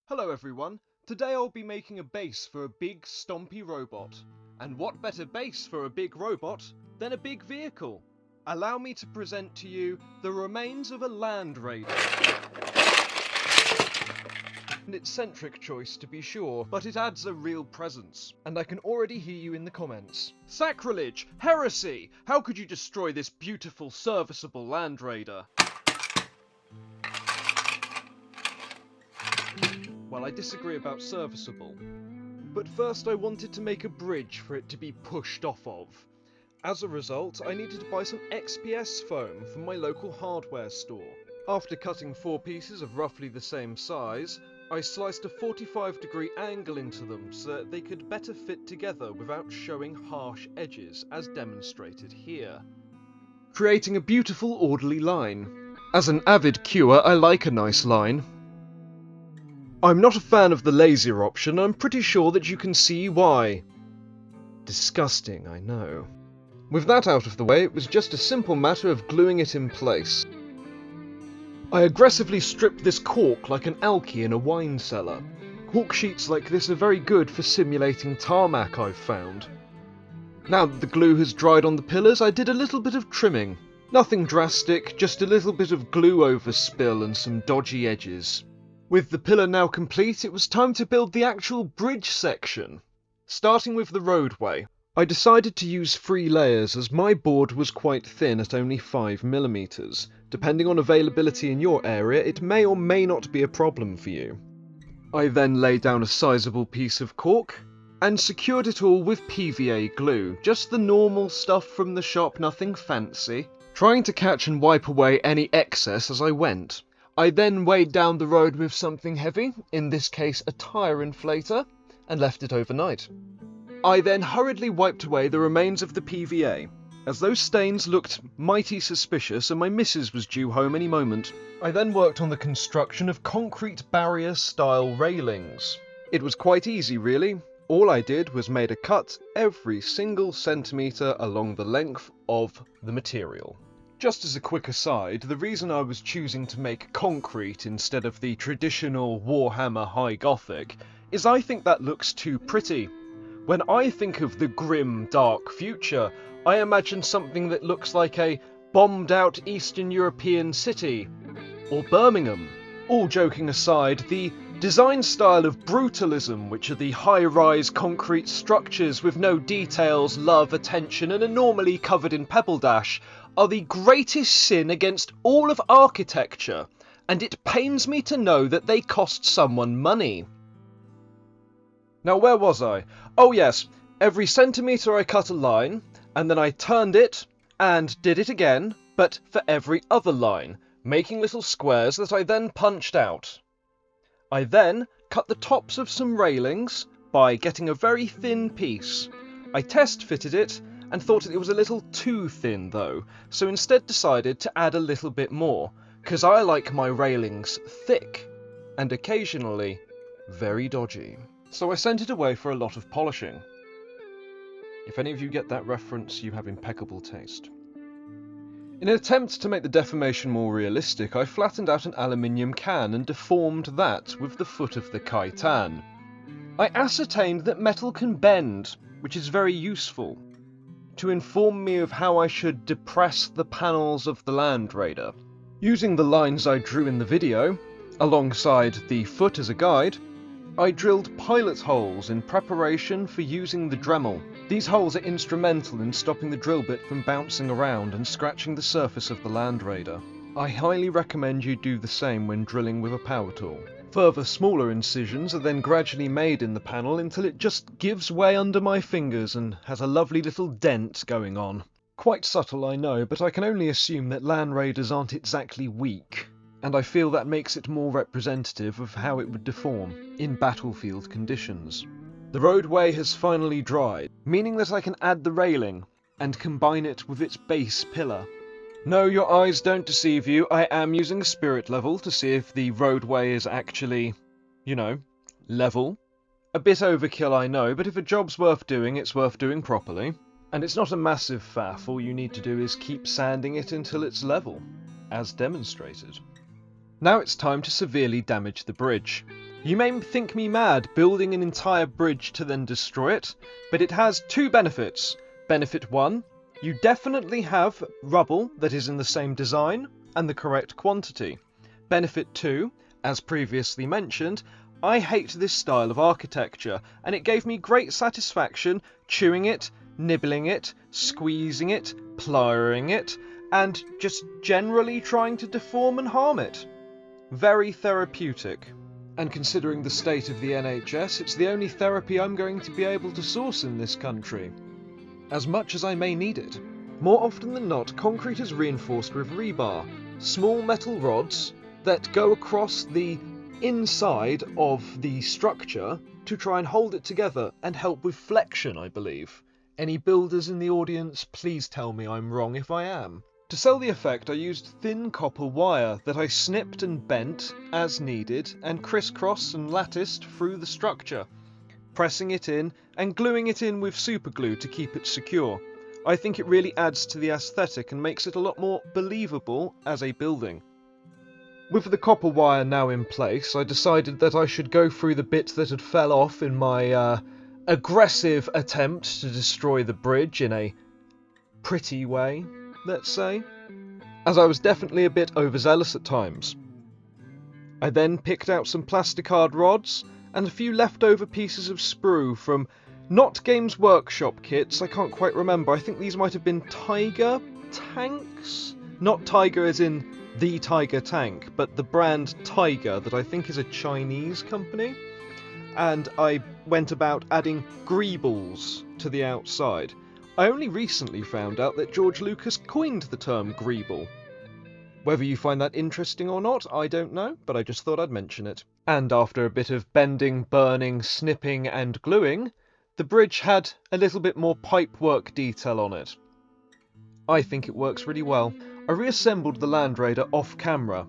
Hello everyone, today I'll be making a base for a big stompy robot. And what better base for a big robot than a big vehicle? Allow me to present to you the remains of a Land Raider. An eccentric choice to be sure, but it adds a real presence. And I can already hear you in the comments. Sacrilege! Heresy! How could you destroy this beautiful, serviceable Land Raider? Well, I disagree about serviceable. But first I wanted to make a bridge for it to be pushed off of. As a result, I needed to buy some XPS foam from my local hardware store. After cutting 4 pieces of roughly the same size, I sliced a 45-degree angle into them so that they could better fit together without showing harsh edges, as demonstrated here, creating a beautiful orderly line. As an avid queuer, I like a nice line. I'm not a fan of the lazier option, and I'm pretty sure that you can see why. Disgusting, I know. With that out of the way, it was just a simple matter of gluing it in place. I aggressively stripped this cork like an alky in a wine cellar. Cork sheets like this are very good for simulating tarmac, I've found. Now that the glue has dried on the pillars, I did a little bit of trimming. Nothing drastic, just a little bit of glue overspill and some dodgy edges. With the pillar now complete, it was time to build the actual bridge section. Starting with the roadway, I decided to use 3 layers as my board was quite thin at only 5mm. Depending on availability in your area, it may or may not be a problem for you. I then laid down a sizable piece of cork and secured it all with PVA glue, just the normal stuff from the shop, nothing fancy, trying to catch and wipe away any excess as I went. I then weighed down the road with something heavy, in this case a tyre inflator, and left it overnight. I then hurriedly wiped away the remains of the PVA, as those stains looked mighty suspicious and my missus was due home any moment. I then worked on the construction of concrete barrier style railings. It was quite easy really. All I did was made a cut every single centimetre along the length of the material. Just as a quick aside, the reason I was choosing to make concrete instead of the traditional Warhammer High Gothic is I think that looks too pretty. When I think of the grim, dark future, I imagine something that looks like a bombed-out Eastern European city, or Birmingham. All joking aside, the design style of brutalism, which are the high-rise concrete structures with no details, love, attention, and are normally covered in pebble dash, are the greatest sin against all of architecture, and it pains me to know that they cost someone money. Now where was I? Oh yes, every centimetre I cut a line, and then I turned it, and did it again, but for every other line, making little squares that I then punched out. I then cut the tops of some railings by getting a very thin piece. I test fitted it, and thought it was a little too thin though, so instead decided to add a little bit more, cause I like my railings thick, and occasionally very dodgy. So I sent it away for a lot of polishing. If any of you get that reference, you have impeccable taste. In an attempt to make the deformation more realistic, I flattened out an aluminium can and deformed that with the foot of the Kytan. I ascertained that metal can bend, which is very useful, to inform me of how I should depress the panels of the Land Raider. Using the lines I drew in the video, alongside the foot as a guide, I drilled pilot holes in preparation for using the Dremel. These holes are instrumental in stopping the drill bit from bouncing around and scratching the surface of the Land Raider. I highly recommend you do the same when drilling with a power tool. Further smaller incisions are then gradually made in the panel until it just gives way under my fingers and has a lovely little dent going on. Quite subtle, I know, but I can only assume that Land Raiders aren't exactly weak, and I feel that makes it more representative of how it would deform in battlefield conditions. The roadway has finally dried, meaning that I can add the railing and combine it with its base pillar. No, your eyes don't deceive you, I am using spirit level to see if the roadway is actually, level. A bit overkill, I know, but if a job's worth doing, it's worth doing properly. And it's not a massive faff, all you need to do is keep sanding it until it's level, as demonstrated. Now it's time to severely damage the bridge. You may think me mad building an entire bridge to then destroy it, but it has two benefits. Benefit 1, you definitely have rubble that is in the same design and the correct quantity. Benefit 2, as previously mentioned, I hate this style of architecture, and it gave me great satisfaction chewing it, nibbling it, squeezing it, pliering it, and just generally trying to deform and harm it. Very therapeutic. And considering the state of the NHS, it's the only therapy I'm going to be able to source in this country. As much as I may need it. More often than not, concrete is reinforced with rebar, small metal rods that go across the inside of the structure to try and hold it together and help with flexion, I believe. Any builders in the audience, please tell me I'm wrong if I am. To sell the effect, I used thin copper wire that I snipped and bent as needed and crisscrossed and latticed through the structure, pressing it in and gluing it in with superglue to keep it secure. I think it really adds to the aesthetic and makes it a lot more believable as a building. With the copper wire now in place, I decided that I should go through the bits that had fell off in my aggressive attempt to destroy the bridge in a pretty way, let's say, as I was definitely a bit overzealous at times. I then picked out some plasticard rods and a few leftover pieces of sprue from not Games Workshop kits, I can't quite remember. I think these might have been Tiger tanks? Not Tiger as in the Tiger tank, but the brand Tiger that I think is a Chinese company. And I went about adding greebles to the outside. I only recently found out that George Lucas coined the term greeble. Whether you find that interesting or not, I don't know, but I just thought I'd mention it. And after a bit of bending, burning, snipping and gluing, the bridge had a little bit more pipework detail on it. I think it works really well. I reassembled the Land Raider off camera.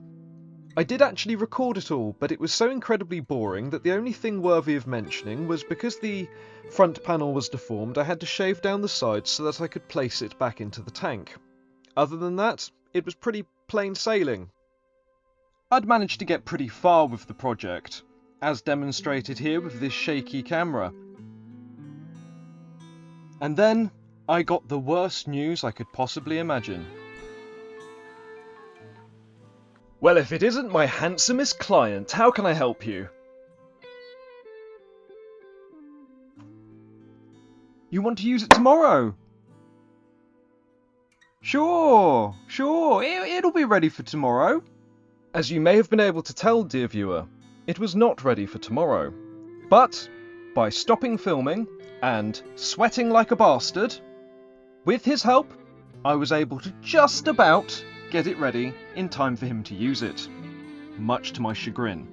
I did actually record it all, but it was so incredibly boring that the only thing worthy of mentioning was because the front panel was deformed, I had to shave down the sides so that I could place it back into the tank. Other than that, it was pretty plain sailing. I'd managed to get pretty far with the project, as demonstrated here with this shaky camera. And then I got the worst news I could possibly imagine. Well, if it isn't my handsomest client, how can I help you? You want to use it tomorrow? Sure, it'll be ready for tomorrow. As you may have been able to tell, dear viewer, it was not ready for tomorrow. But, by stopping filming and sweating like a bastard, with his help, I was able to just about get it ready in time for him to use it, much to my chagrin.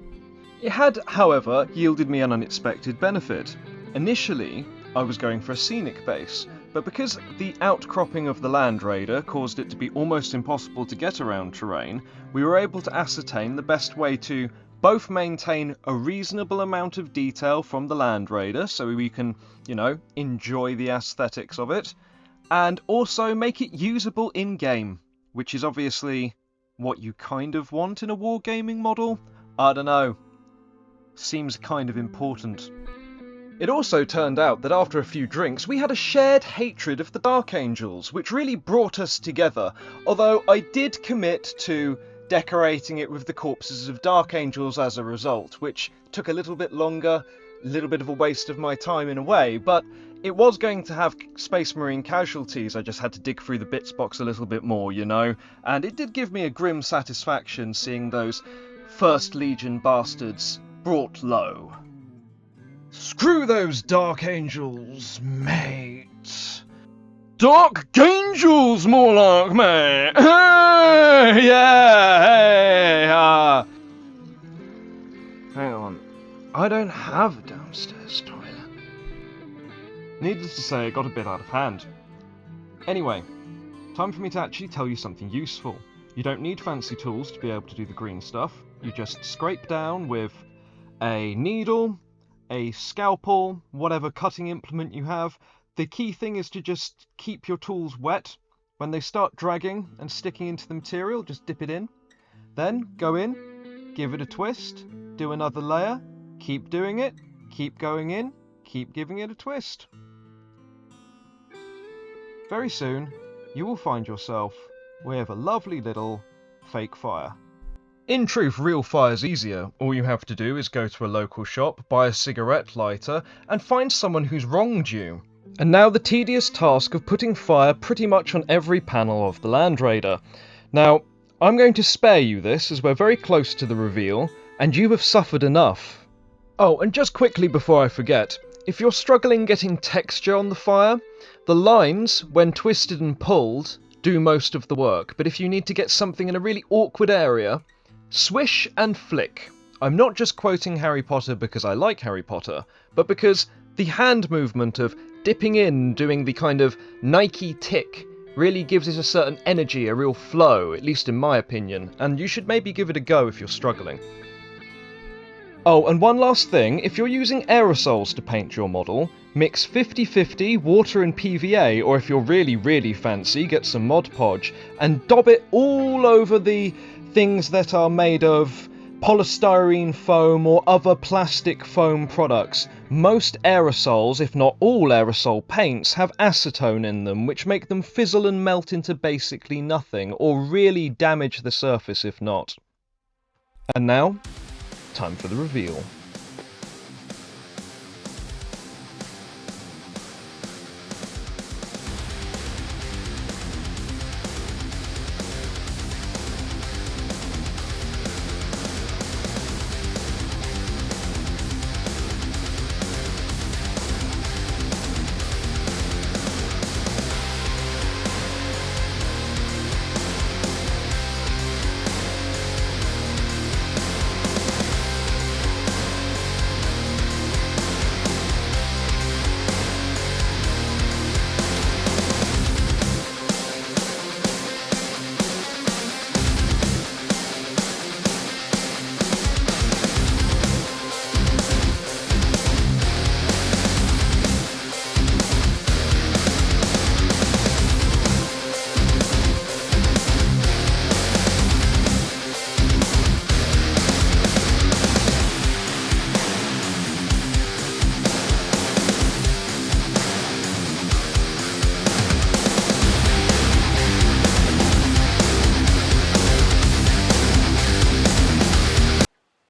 It had, however, yielded me an unexpected benefit. Initially, I was going for a scenic base, but because the outcropping of the Land Raider caused it to be almost impossible to get around terrain, we were able to ascertain the best way to both maintain a reasonable amount of detail from the Land Raider, so we can, enjoy the aesthetics of it, and also make it usable in-game, which is obviously what you kind of want in a wargaming model. I don't know. Seems kind of important. It also turned out that after a few drinks, we had a shared hatred of the Dark Angels, which really brought us together, although I did commit to decorating it with the corpses of Dark Angels as a result, which took a little bit longer, a little bit of a waste of my time in a way, but it was going to have Space Marine casualties. I just had to dig through the bits box a little bit more, and it did give me a grim satisfaction seeing those First Legion bastards brought low. Screw those Dark Angels, mate. Dark Angels, more like, mate. Hey, yeah, hey, Hang on. I don't have a downstairs toilet. Needless to say, it got a bit out of hand. Anyway, time for me to actually tell you something useful. You don't need fancy tools to be able to do the green stuff. You just scrape down with a needle, a scalpel, whatever cutting implement you have. The key thing is to just keep your tools wet. When they start dragging and sticking into the material, just dip it in. Then go in, give it a twist, do another layer, Keep doing it, keep going in, keep giving it a twist. Very soon, you will find yourself with a lovely little fake fire. In truth, real fire's easier. All you have to do is go to a local shop, buy a cigarette lighter, and find someone who's wronged you. And now the tedious task of putting fire pretty much on every panel of the Land Raider. Now, I'm going to spare you this as we're very close to the reveal, and you have suffered enough. Oh, and just quickly before I forget, if you're struggling getting texture on the fire, the lines, when twisted and pulled, do most of the work, but if you need to get something in a really awkward area, swish and flick. I'm not just quoting Harry Potter because I like Harry Potter, but because the hand movement of dipping in, doing the kind of Nike tick, really gives it a certain energy, a real flow, at least in my opinion, and you should maybe give it a go if you're struggling. Oh, and one last thing, if you're using aerosols to paint your model, mix 50-50 water and PVA, or if you're really fancy, get some Mod Podge, and dob it all over the things that are made of polystyrene foam or other plastic foam products. Most aerosols, if not all aerosol paints, have acetone in them, which make them fizzle and melt into basically nothing, or really damage the surface if not. And now, time for the reveal.